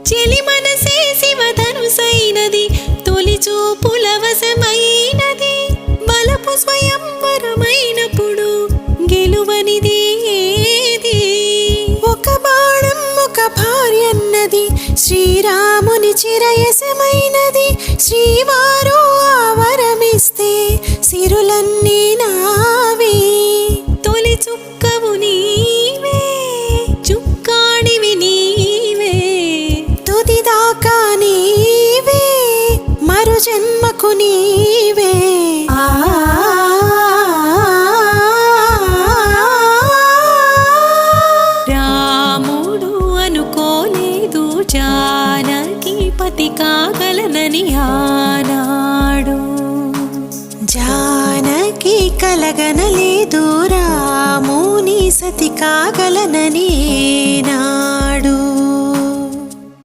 చెలి మనసే శివధనుసైనది తొలి చూపుల వశమైనది బలపు స్వయంవరమైనప్పుడు గెలువనిది ఏది ఒక బాణం ఒక భార్యన్నది శ్రీరాముని చిరయసమైనది శ్రీవారు ఆవరమిస్తే సిరులన్నీ నావే తొలి చుక్కవు నీవే చుక్కాడివి నీవే తుదిదాకా నీవే మరు జన్మకు నీవే రాముడు అనుకోలేదు జానకి పతి కాగలనని ఆనాడు జానకి కలగనలేదు రాముని సతి కాగలనని నాడు